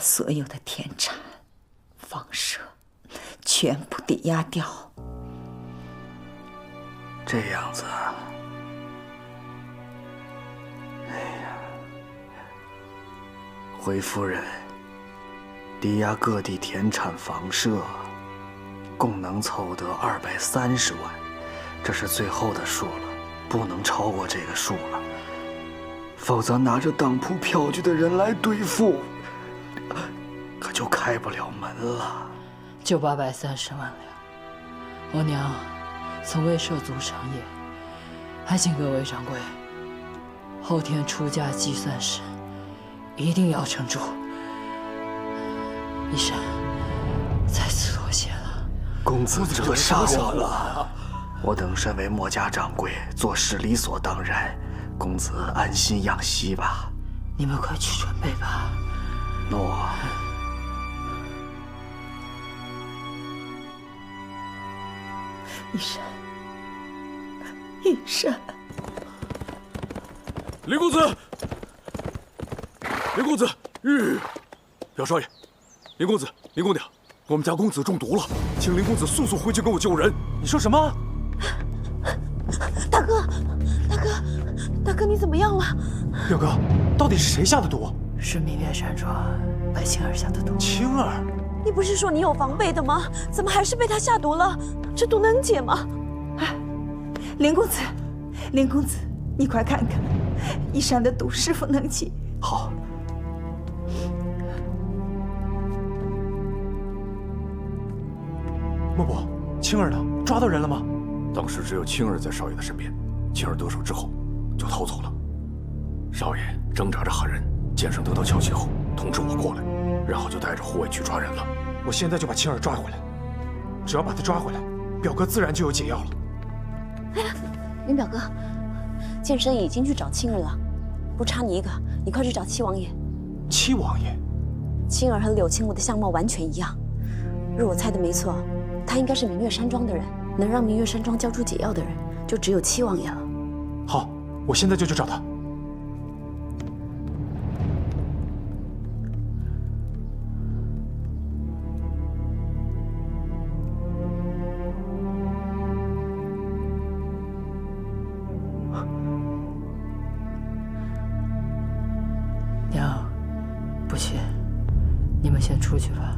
所有的田产、房舍全部抵押掉。这样子啊，哎呀，回夫人，抵押各地田产房舍，共能凑得230万，这是最后的数了，不能超过这个数了，否则拿着当铺票据的人来兑付，可就开不了门了。就830万两，我娘从未涉足商业，还请各位掌柜后天出价计算时，一定要撑住。医生，再次多谢了。公子惹杀我了，我等身为墨家掌柜，做事理所当然，公子安心养息吧。你们快去准备吧。诺。医生，医生，林公子，林公子，表少爷，林公子，林公娘，我们家公子中毒了，请林公子速速回去给我救人。你说什么？大哥，大哥，大哥，你怎么样了？表哥，到底是谁下的毒？是明月山庄白青儿下的毒。青儿，你不是说你有防备的吗？怎么还是被他下毒了？这毒能解吗？哎，林公子，林公子，你快看看，一山的毒是否能解？好。莫伯，青儿呢？抓到人了吗？当时只有青儿在少爷的身边，青儿得手之后就逃走了。少爷挣扎着喊人，剑圣得到消息后通知我过来，然后就带着护卫去抓人了。我现在就把青儿抓回来，只要把他抓回来，表哥自然就有解药了。哎呀，林表哥，剑圣已经去找青儿了，不差你一个，你快去找七王爷。七王爷？青儿和柳青武的相貌完全一样，若我猜的没错，他应该是明月山庄的人。能让明月山庄交出解药的人，就只有七王爷了。好，我现在就去找他。娘，不去，你们先出去吧。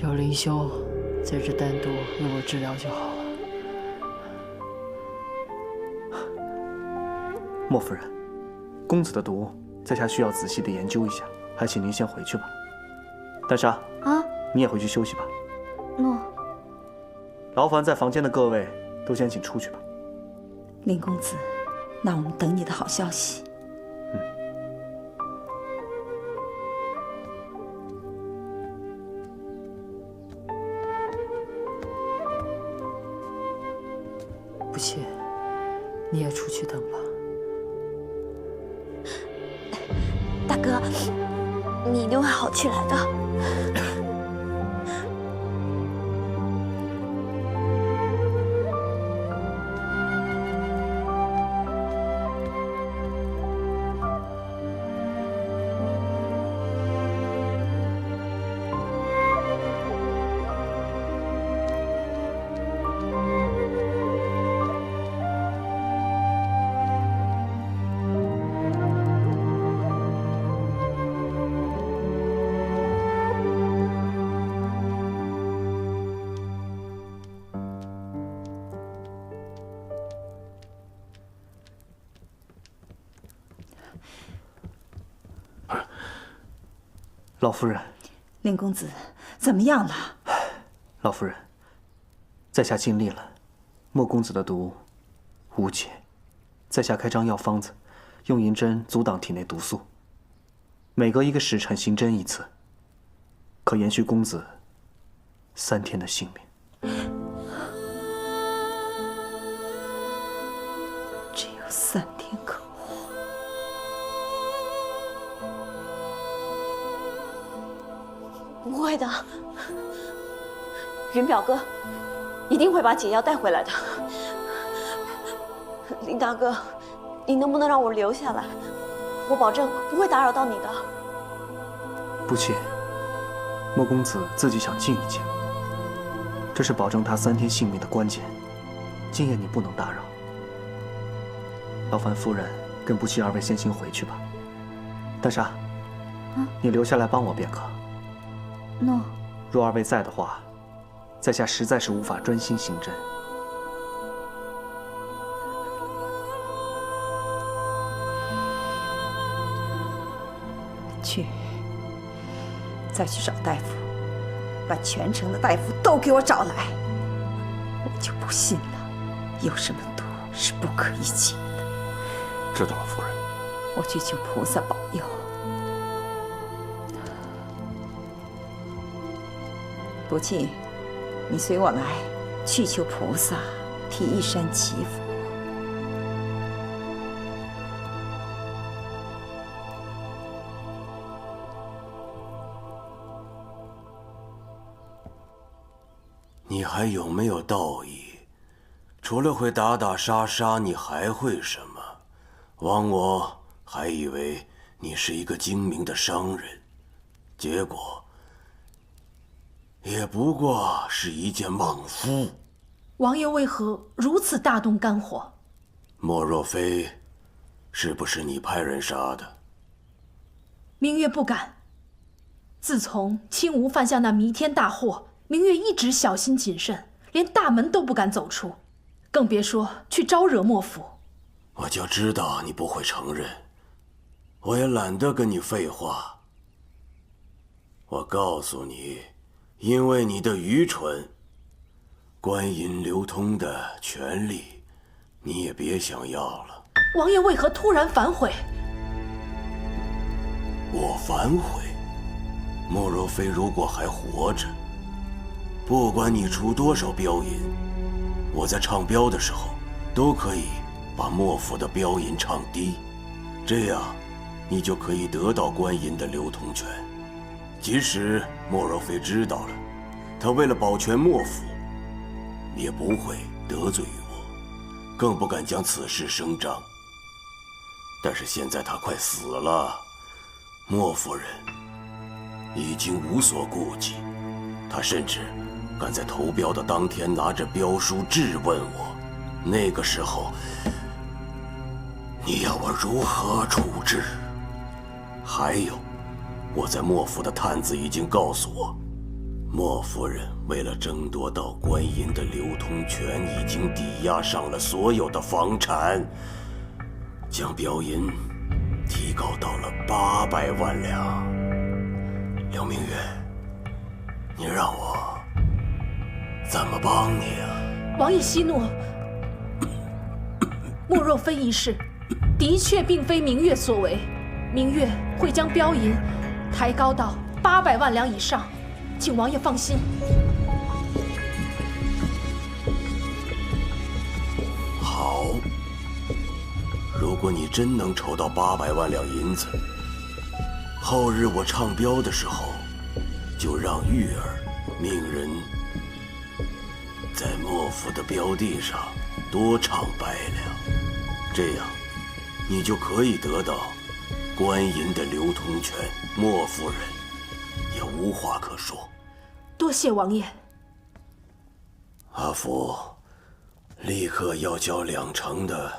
有林兄在这单独为我治疗就好了。莫夫人，公子的毒，在下需要仔细的研究一下，还请您先回去吧。丹莎，啊，你也回去休息吧。诺。劳烦在房间的各位都先请出去吧。林公子，那我们等你的好消息。不去，你也出去等吧。大哥，你一定会好起来的。老夫人，林公子，怎么样了？老夫人，在下尽力了。莫公子的毒无解，在下开张药方子，用银针阻挡体内毒素，每隔1个时辰行针一次，可延续公子3天的性命。只有3天可活。不会的，云表哥一定会把解药带回来的。林大哥，你能不能让我留下来？我保证不会打扰到你的。不弃，莫公子自己想静一静，这是保证他3天性命的关键。今夜你不能打扰，劳烦夫人跟不弃2位先行回去吧。丹莎，你留下来帮我便可。诺。若2位在的话，在下实在是无法专心行针。再去找大夫，把全城的大夫都给我找来。我就不信了，有什么毒是不可以解的。知道了，夫人。我去求菩萨保佑。不弃，你随我来，去求菩萨，替一山祈福。你还有没有道义？除了会打打杀杀，你还会什么？枉我还以为你是一个精明的商人，结果也不过是一介莽夫。王爷为何如此大动肝火？莫若飞，是不是你派人杀的？明月不敢。自从青吴犯下那弥天大祸，明月一直小心谨慎，连大门都不敢走出，更别说去招惹莫府。我就知道你不会承认，我也懒得跟你废话。我告诉你，因为你的愚蠢，官银流通的权利，你也别想要了。王爷为何突然反悔？我反悔？莫若飞如果还活着，不管你出多少标银，我在唱标的时候都可以把莫府的标银唱低，这样你就可以得到官银的流通权。即使莫若飞知道了，他为了保全莫府，也不会得罪于我，更不敢将此事声张。但是现在他快死了，莫夫人已经无所顾忌，他甚至敢在投标的当天拿着标书质问我，那个时候你要我如何处置？还有，我在莫府的探子已经告诉我，莫夫人为了争夺到官银的流通权，已经抵押上了所有的房产，将标银提高到了800万两。刘明月，你让我怎么帮你啊？王爷息怒，莫若飞一事的确并非明月所为，明月会将标银抬高到800万两以上，请王爷放心。好，如果你真能筹到800万两银子，后日我唱标的时候，就让玉儿命人在莫府的标地上多唱100两，这样你就可以得到官银的流通权，莫夫人也无话可说。多谢王爷。阿福，立刻要交2成的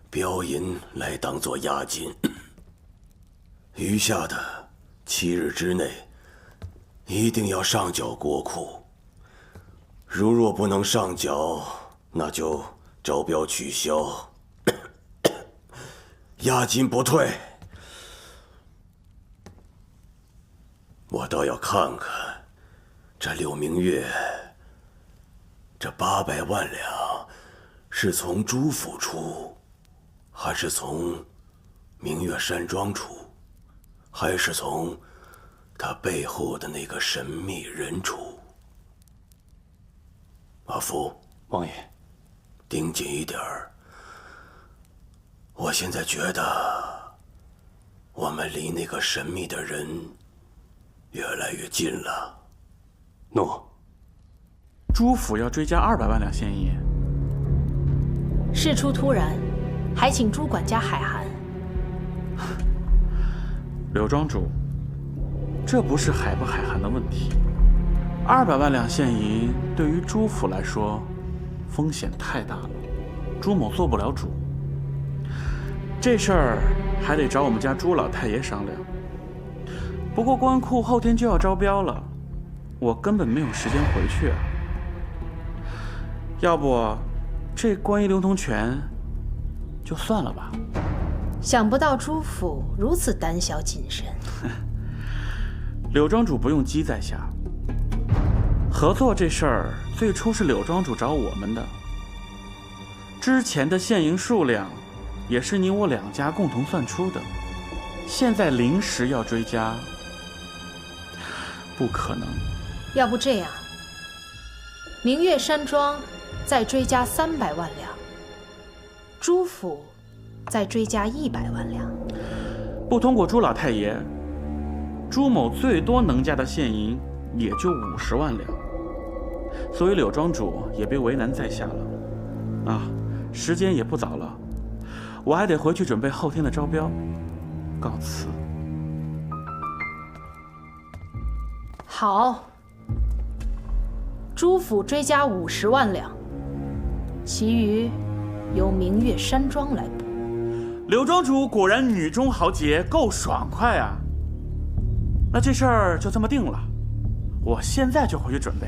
标银来当做押金，余下的7日之内一定要上缴国库。如若不能上缴，那就招标取消，押金不退。我倒要看看这柳明月，这800万两是从朱府出，还是从明月山庄出，还是从他背后的那个神秘人出？阿福，王爷，盯紧一点儿。我现在觉得我们离那个神秘的人越来越近了。诺。朱府要追加200万两现银，事出突然，还请朱管家海涵。柳庄主，这不是海不海涵的问题。200万两现银对于朱府来说，风险太大了，朱某做不了主。这事儿还得找我们家朱老太爷商量。不过官库后天就要招标了，我根本没有时间回去啊。要不，这关于流通权就算了吧。想不到朱府如此胆小谨慎。柳庄主不用鸡在下，合作这事儿最初是柳庄主找我们的，之前的现银数量也是你我2家共同算出的，现在临时要追加，不可能。要不这样，明月山庄再追加300万两，朱府再追加100万两。不通过朱老太爷，朱某最多能加的现银也就50万两，所以柳庄主也别为难在下了。啊，时间也不早了，我还得回去准备后天的招标。告辞。好，朱府追加50万两，其余由明月山庄来补。柳庄主果然女中豪杰，够爽快啊！那这事儿就这么定了，我现在就回去准备。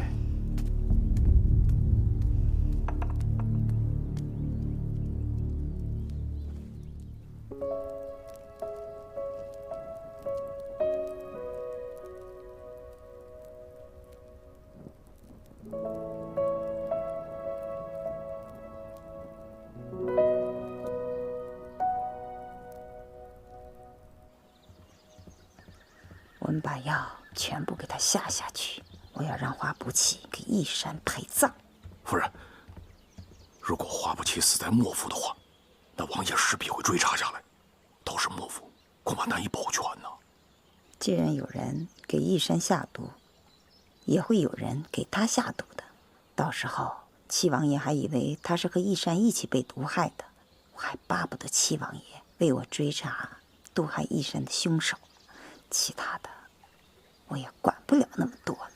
我们把药全部给他下下去，我要让花不弃给义山陪葬。夫人，如果花不弃死在莫府的话，那王爷势必会追查下来，到时莫府恐怕难以保全呢。既然有人给义山下毒，也会有人给他下毒的，到时候七王爷还以为他是和义山一起被毒害的，我还巴不得七王爷为我追查毒害义山的凶手，其他的我也管不了那么多了。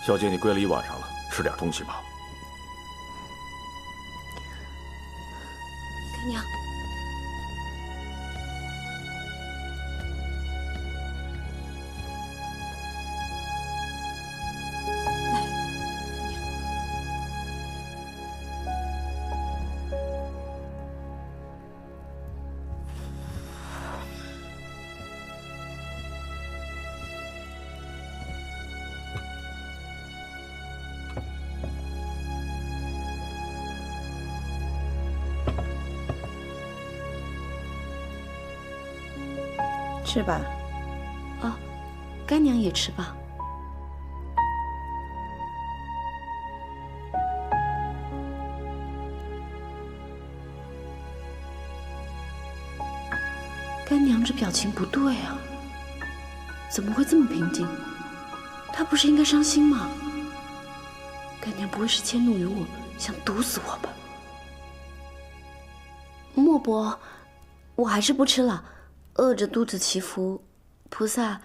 小姐，你跪了一晚上了，吃点东西吧。干娘，吃吧。哦，干娘也吃吧。干娘这表情不对啊，怎么会这么平静？她不是应该伤心吗？干娘不会是迁怒于我，想毒死我吧？莫伯，我还是不吃了。饿着肚子祈福，菩萨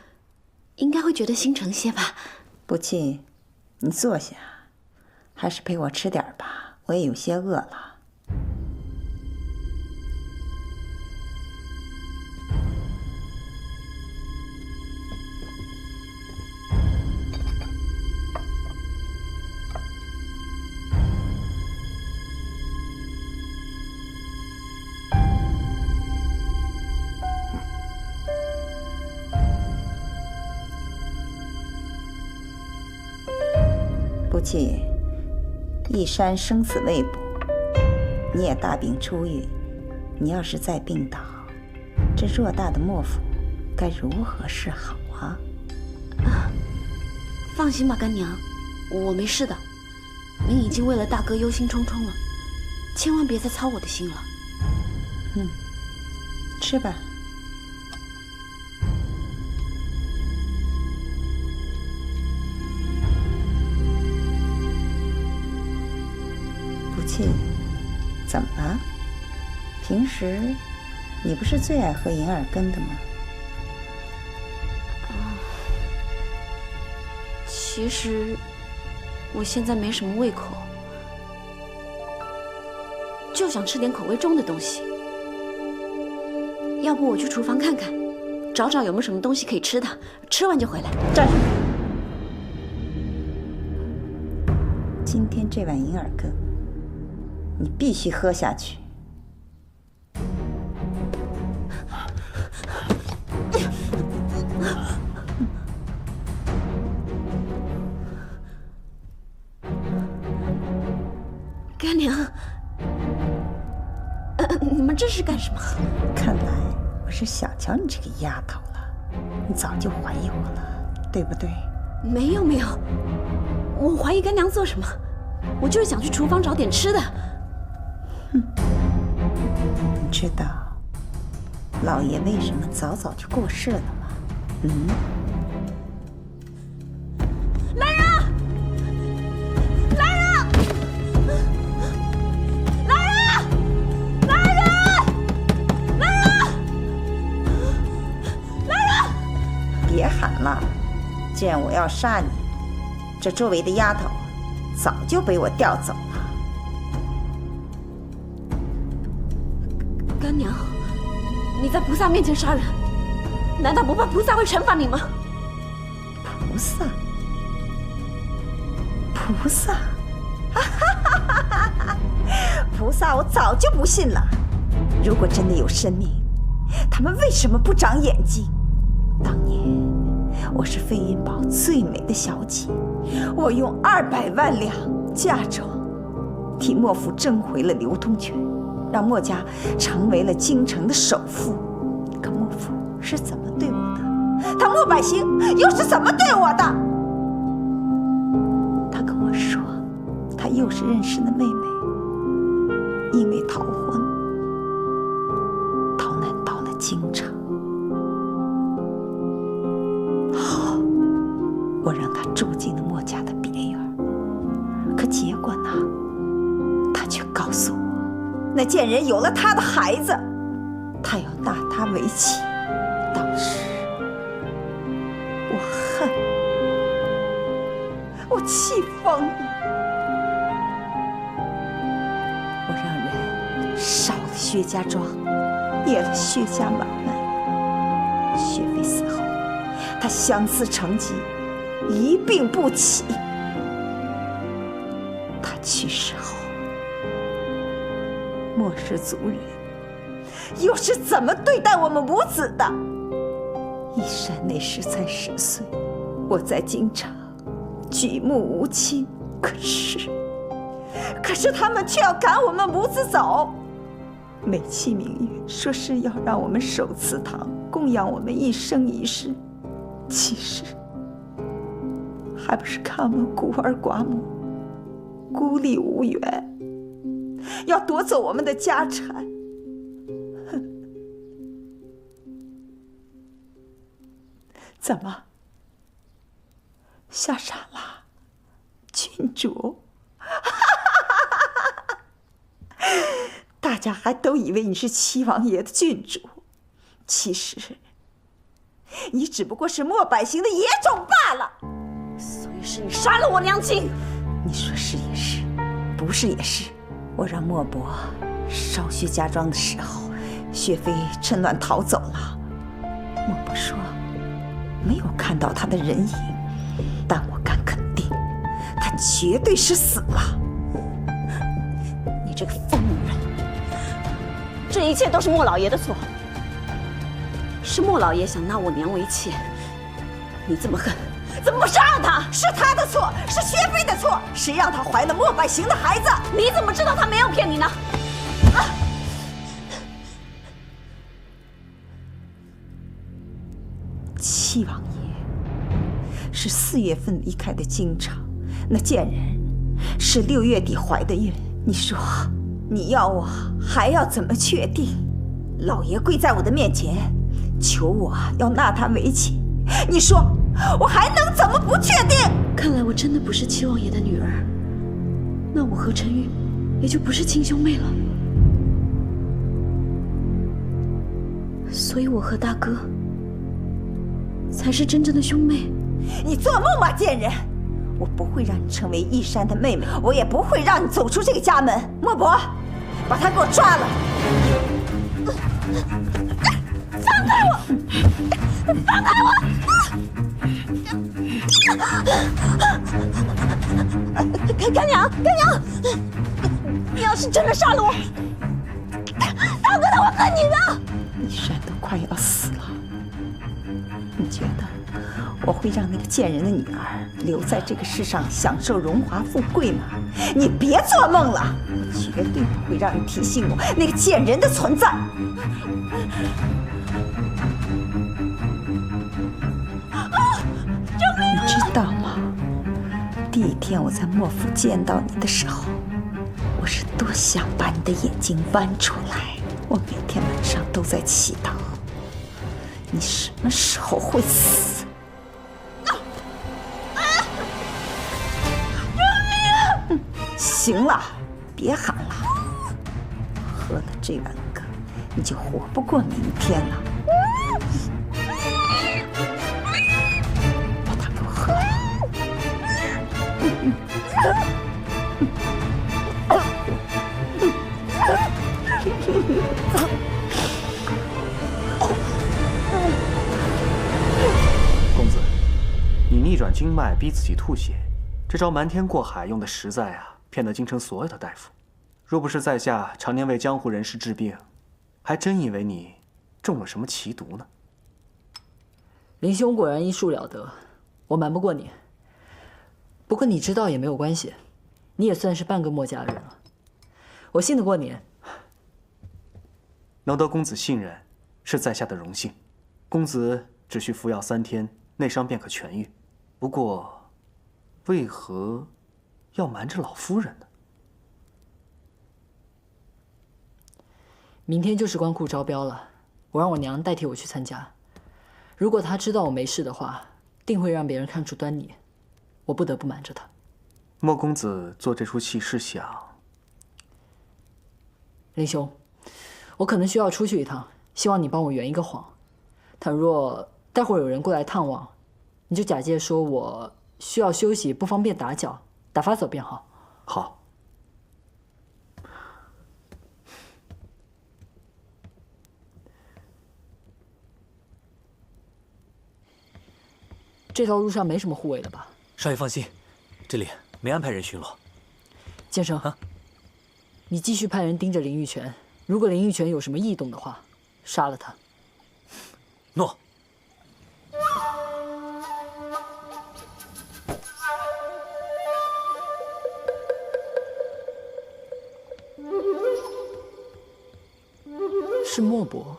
应该会觉得心诚些吧。不弃，你坐下，还是陪我吃点吧，我也有些饿了。不弃，义山生死未卜，你也大病初愈，你要是再病倒，这偌大的莫府该如何是好啊？放心吧，干娘，我没事的。您已经为了大哥忧心忡忡了，千万别再操我的心了。吃吧。气，怎么了？平时你不是最爱喝银耳羹的吗？其实我现在没什么胃口，就想吃点口味重的东西。要不我去厨房看看，找找有没有什么东西可以吃的，吃完就回来。站住！今天这碗银耳羹，你必须喝下去。干娘，你们这是干什么？看来我是小瞧你这个丫头了，你早就怀疑我了，对不对？没有，我怀疑干娘做什么？我就是想去厨房找点吃的。哼，你知道老爷为什么早早就过世了吗？来人！来人！来人！来人！来人！来人！别喊了，既然我要杀你，这周围的丫头早就被我调走了。干娘，你在菩萨面前杀人，难道不怕菩萨会惩罚你吗？菩萨，菩萨，菩萨，我早就不信了。如果真的有神明，他们为什么不长眼睛？当年我是飞云堡最美的小姐，我用200万两嫁妆替莫府争回了流通权，让莫家成为了京城的首富。可莫府是怎么对我的？他莫百行又是怎么对我的？他跟我说，他又是认识的妹妹，因为逃婚逃难到了京城。好，我让他住进了莫家的别院。可结果呢？他却告诉我，那贱人有了他的孩子，他要纳他为妻。当时我恨，我气疯了。我让人烧了薛家庄，灭了薛家买卖。薛妃死后，她相思成疾，一病不起。她去世后，莫氏族人又是怎么对待我们母子的？一山那时才10岁，我在京城举目无亲，可是他们却要赶我们母子走，美其名曰说是要让我们守祠堂，供养我们一生一世，其实还不是看我们孤儿寡母，孤立无援，要夺走我们的家产。怎么吓傻了，郡主？大家还都以为你是七王爷的郡主，其实你只不过是莫百行的野种罢了。所以是你杀了我娘亲。你说是也是，不是也是。我让莫伯烧薛家庄的时候，薛妃趁乱逃走了。莫伯说没有看到她的人影，但我敢肯定，她绝对是死了。你这个疯女人！这一切都是莫老爷的错，是莫老爷想纳我娘为妾。你这么狠，怎么不杀了他？是他的错，是薛妃的错，谁让她怀了莫百行的孩子？你怎么知道他没有骗你呢？七王爷是4月份离开的京城，那贱人是6月底怀的孕。你说，你要我还要怎么确定？老爷跪在我的面前，求我要纳他为妻，你说我还能怎么不确定？看来我真的不是七王爷的女儿，那我和陈玉也就不是亲兄妹了。所以我和大哥才是真正的兄妹。你做梦吧，贱人！我不会让你成为义山的妹妹，我也不会让你走出这个家门。莫伯，把他给我抓了！放开我！放开我！干娘，你要是真的杀了我，大哥他会恨你的。义山都快要死了，你觉得我会让那个贱人的女儿留在这个世上享受荣华富贵吗？你别做梦了，我绝对不会让你提醒我那个贱人的存在。你知道吗？第一天我在莫府见到你的时候，我是多想把你的眼睛剜出来。我每天晚上都在祈祷，你什么时候会死？行了，别喊了，喝了这碗羹，你就活不过明天了。把它给我喝了。公子，你逆转经脉，逼自己吐血，这招瞒天过海用的实在啊！骗得京城所有的大夫，若不是在下常年为江湖人士治病，还真以为你中了什么奇毒呢。林兄果然医术了得，我瞒不过你。不过你知道也没有关系，你也算是半个墨家人了，我信得过你。能得公子信任，是在下的荣幸。公子只需服药3天，内伤便可痊愈。不过，为何要瞒着老夫人呢？明天就是官库招标了，我让我娘代替我去参加。如果她知道我没事的话，定会让别人看出端倪。我不得不瞒着她。莫公子做这出戏是想……林兄，我可能需要出去一趟，希望你帮我圆一个谎。倘若待会儿有人过来探望，你就假借说我需要休息，不方便打搅，打发走便好。好。这条路上没什么护卫了吧？少爷放心，这里没安排人巡逻。剑生，你继续派人盯着林玉泉，如果林玉泉有什么异动的话，杀了他。诺。是莫伯。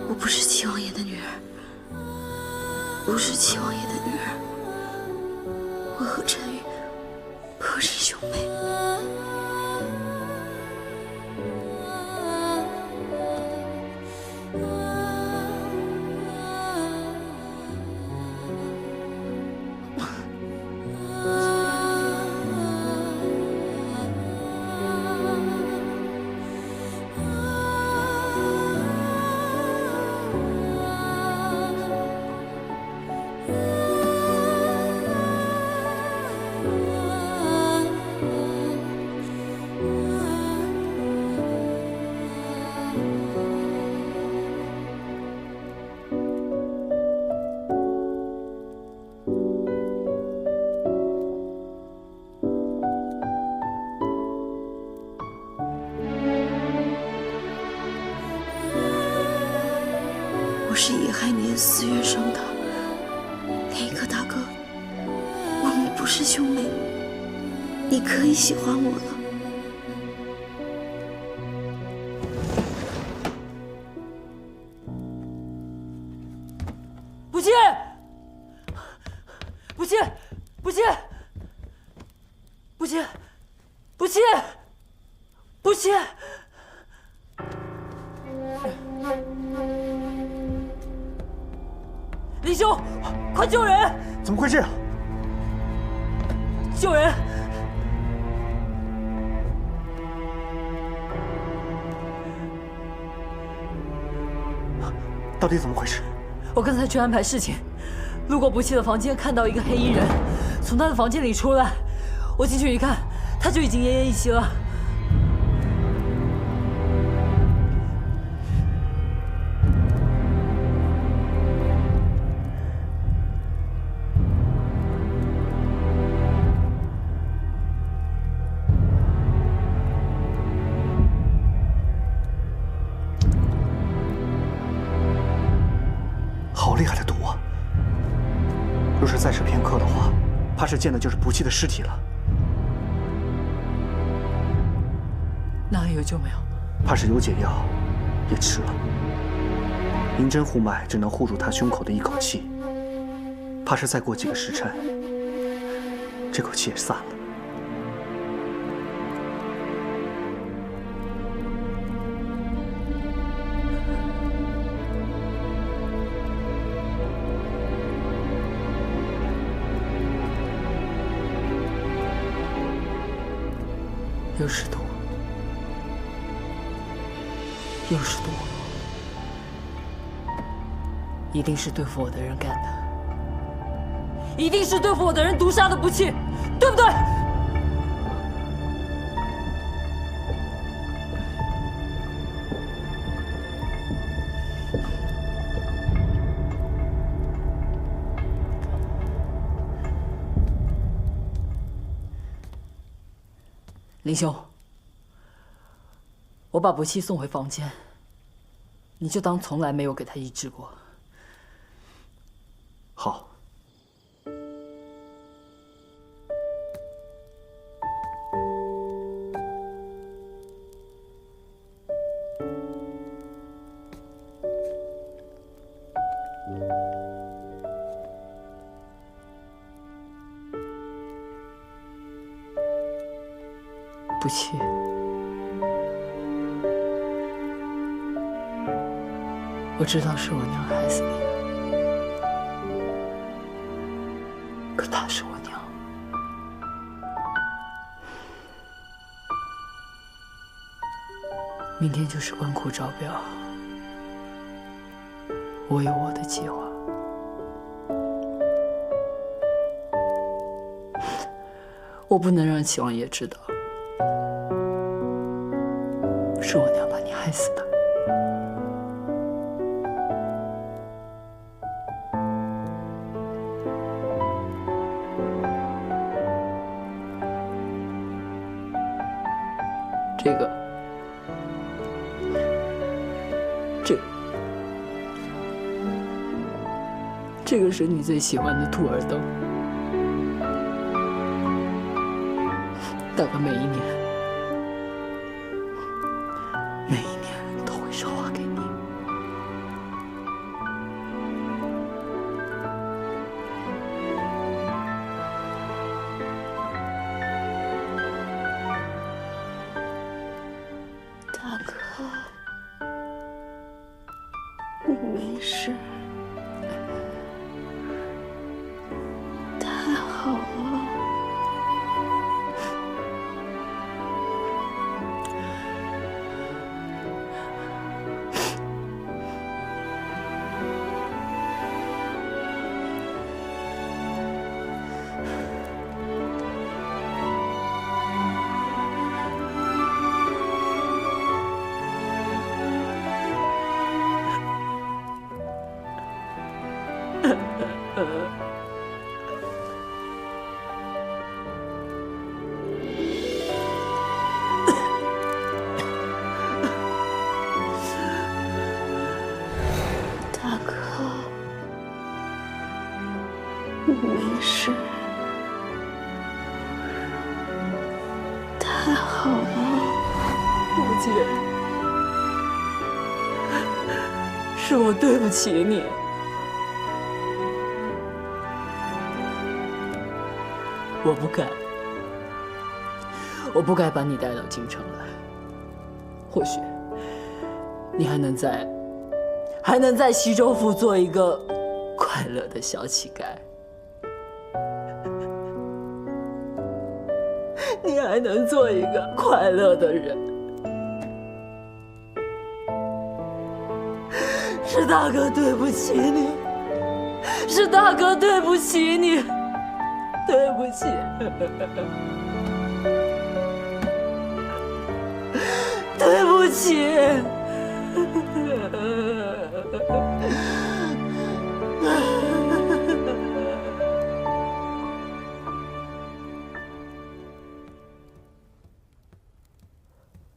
我不是齐王爷的女儿，不是齐王爷的女儿。我和陈宇不是兄妹。是乙亥年4月生的。那个大哥，我们不是兄妹，你可以喜欢我了。不信！不信！不信！不信！不信！不信！林兄，快救人！怎么会这样？救人！到底怎么回事？我刚才去安排事情，路过不弃的房间，看到一个黑衣人从他的房间里出来，我进去一看，他就已经奄奄一息了。好厉害的毒啊！若是再迟片刻的话，怕是见的就是不弃的尸体了。那还有救没有？怕是有解药，也迟了。银针护脉只能护住他胸口的一口气，怕是再过几个时辰，这口气也散了。又是毒，又是毒，一定是对付我的人干的，一定是对付我的人毒杀的不弃，对不对？林兄，我把不弃送回房间，你就当从来没有给他医治过。好。不弃，我知道是我娘害死你的，可她是我娘。明天就是官库招标，我有我的计划。我不能让齐王爷知道。是我娘把你害死的。这个是你最喜欢的兔儿灯，大概每一年都会捎话给你。大哥，你没事。太好了。大哥。太好了，母亲，是我对不起你。我不该把你带到京城来。或许你还能在西州府做一个快乐的小乞丐，你还能做一个快乐的人。是大哥对不起你，是大哥对不起你，对不起。对不起。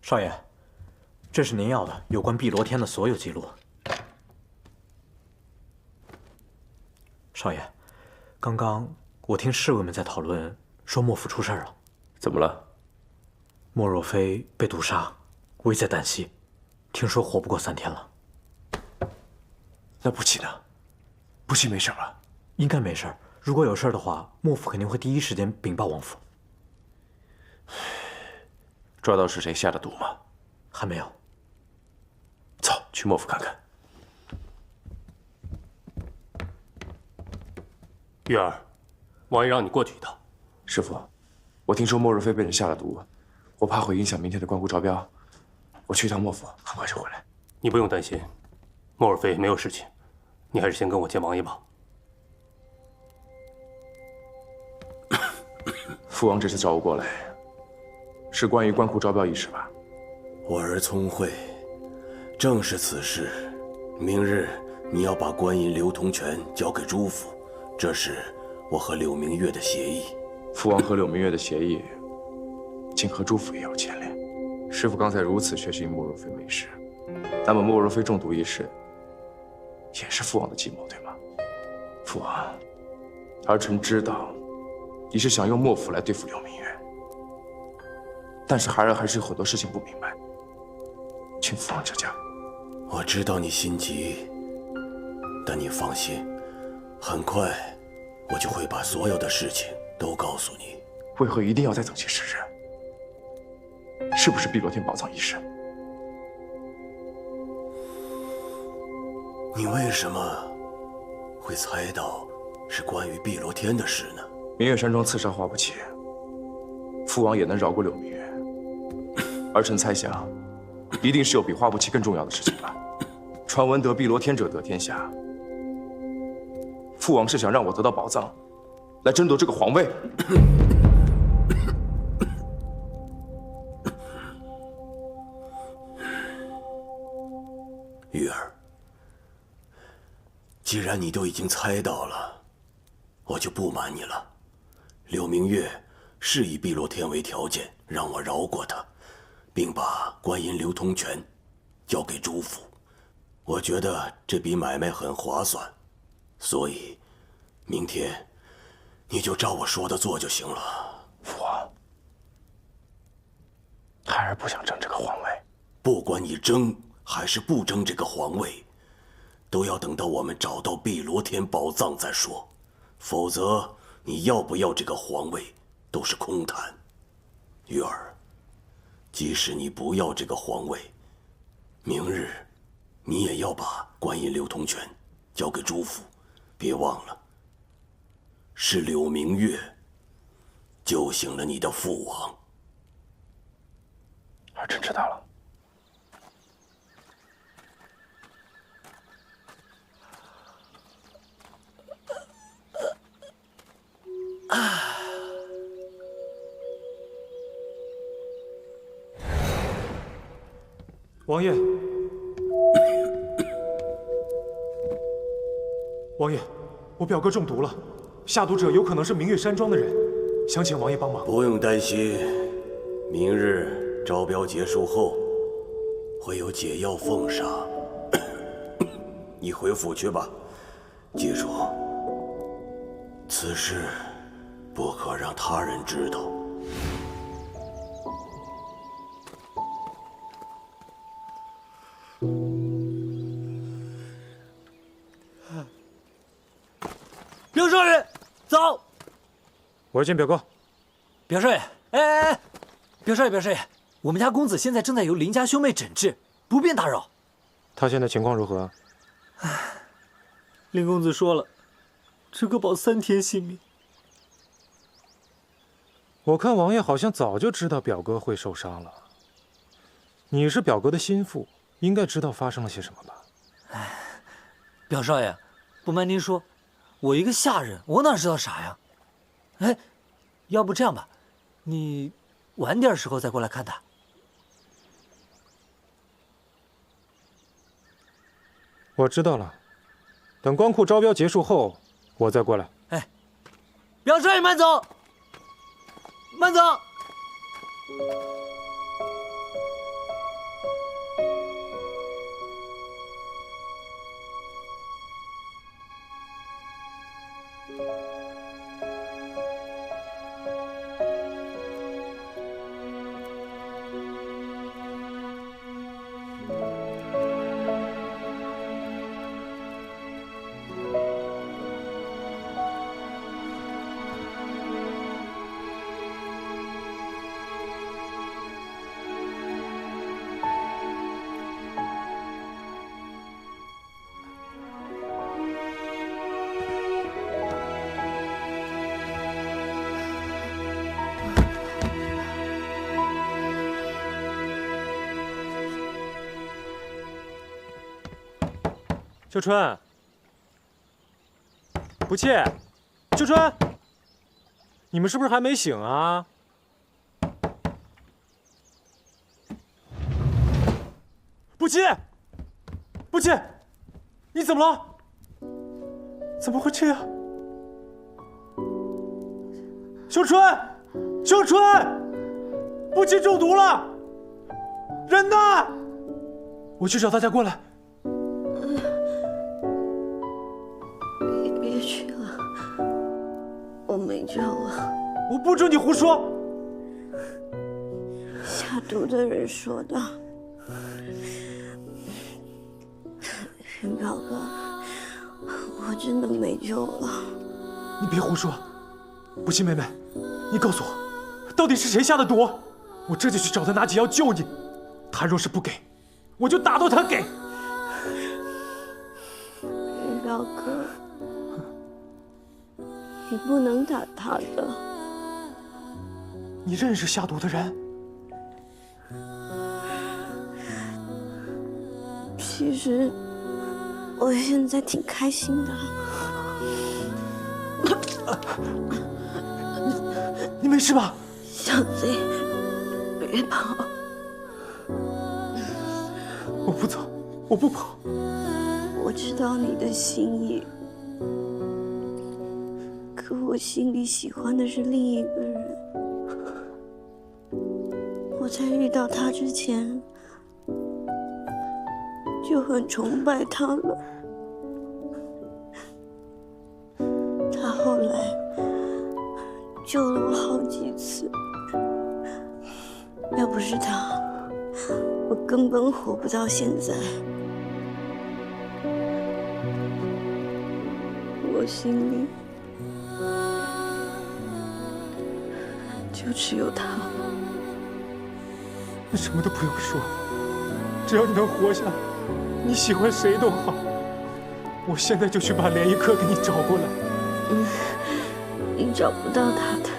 少爷，这是您要的有关碧螺天的所有记录。少爷，刚刚我听侍卫们在讨论，说莫府出事了。怎么了？莫若飞被毒杀，危在旦夕，听说活不过3天了。那不起呢？不起没事吧？应该没事。如果有事的话，莫府肯定会第一时间禀报王府。抓到是谁下的毒吗？还没有。走，去莫府看看。玉儿，王爷让你过去一趟。师傅，我听说莫若飞被人下了毒，我怕会影响明天的关谷招标。我去一趟莫府，很快就回来。你不用担心，莫若飞没有事情。你还是先跟我见王爷吧。父王这次找我过来，是关于关谷招标一事吧？我儿聪慧，正是此事。明日你要把官银流通权交给朱府，这是我和柳明月的协议。父王和柳明月的协议，竟和朱府也有牵连。师父刚才如此确信莫若飞没事，那么莫若飞中毒一事，也是父王的计谋，对吗？父王，儿臣知道你是想用莫府来对付柳明月，但是孩儿还是有很多事情不明白，请父王指教。我知道你心急，但你放心，很快我就会把所有的事情都告诉你。为何一定要再等些时日？是不是碧螺天宝藏一事？你为什么会猜到是关于碧螺天的事呢？明月山庄刺杀花不起，父王也能饶过柳明月。儿臣猜想，一定是有比花不起更重要的事情吧。传闻得碧螺天者得天下，父王是想让我得到宝藏，来争夺这个皇位。玉儿，既然你都已经猜到了，我就不瞒你了。柳明月是以碧螺天为条件让我饶过他，并把官银流通权交给朱府。我觉得这笔买卖很划算，所以明天你就照我说的做就行了。父王，孩儿不想争这个皇位。不管你争还是不争这个皇位，都要等到我们找到碧螺天宝藏再说，否则你要不要这个皇位都是空谈。玉儿，即使你不要这个皇位，明日你也要把官银流通权交给朱府，别忘了，是柳明月救醒了你的父王。儿臣知道了。王爷，王爷，我表哥中毒了，下毒者有可能是明月山庄的人，想请王爷帮忙。不用担心，明日招标结束后，会有解药奉上。你回府去吧，记住，此事不可让他人知道。表少爷，早。我要见表哥。表少爷，哎，表少爷，我们家公子现在正在由林家兄妹诊治，不便打扰。他现在情况如何？林公子说了，只可保3天性命。我看王爷好像早就知道表哥会受伤了。你是表哥的心腹，应该知道发生了些什么吧？哎，表少爷，不瞒您说，我一个下人，我哪知道啥呀？哎，要不这样吧，你晚点时候再过来看他。我知道了，等光库招标结束后，我再过来。哎，表少爷慢走，慢走。秋春，不切，秋春，你们是不是还没醒啊？不切，不切，你怎么了？怎么会这样？秋春，秋春，不切中毒了，人呢？我去找大家过来。别去了，我没救了。我不准你胡说！下毒的人说的。云表哥，我真的没救了。你别胡说！不信妹妹，你告诉我，到底是谁下的毒？我这就去找他拿解药救你。他若是不给，我就打到他给。云表哥，你不能打他的。你认识下毒的人？其实我现在挺开心的。你没事吧？小贼，别跑！我不走，我不跑。我知道你的心意，可我心里喜欢的是另一个人。我在遇到他之前就很崇拜他了。他后来救了我好几次，要不是他，我根本活不到现在。我心里就只有他。你什么都不用说，只要你能活下来，你喜欢谁都好。我现在就去把莲一科给你找过来。你找不到他的，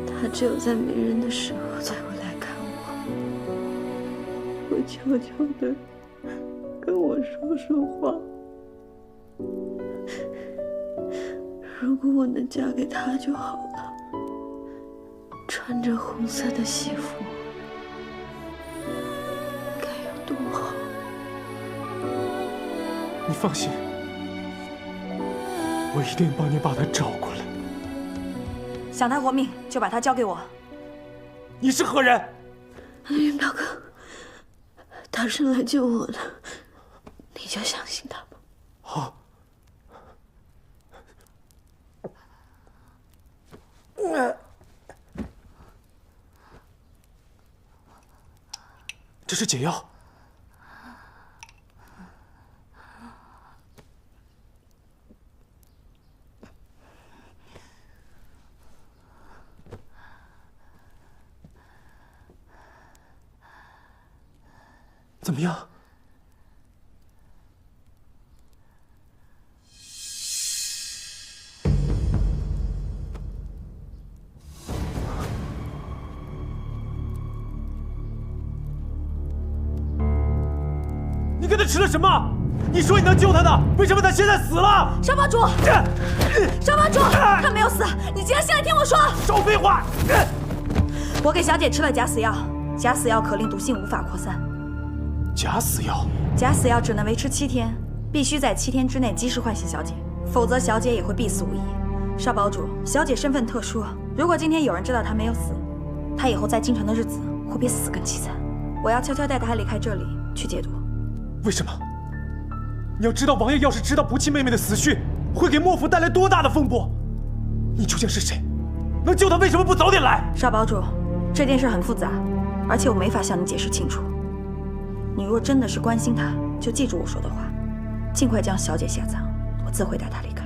他只有在没人的时候才会来看我。我悄悄的跟我说说话。如果我能嫁给他就好了，穿着红色的西服，该有多好。你放心，我一定帮你把他找过来。想他活命，就把他交给我。你是何人？云表哥，他是来救我的，你就相信他吧。好。这是解药，怎么样？你跟他吃了什么？你说你能救他的，为什么他现在死了？少帮主，少帮主，他没有死，你竟然现在听我说！少废话！我给小姐吃了假死药，假死药可令毒性无法扩散。假死药？假死药只能维持7天，必须在7天之内及时唤醒小姐，否则小姐也会必死无疑。少堡主，小姐身份特殊，如果今天有人知道她没有死，她以后在京城的日子会比死更凄惨。我要悄悄带她离开这里，去解毒。为什么？你要知道，王爷要是知道不弃妹妹的死讯，会给莫府带来多大的风波。你究竟是谁？能救她，为什么不早点来？少堡主，这件事很复杂，而且我没法向你解释清楚。你若真的是关心她，就记住我说的话，尽快将小姐下葬，我自会带她离开。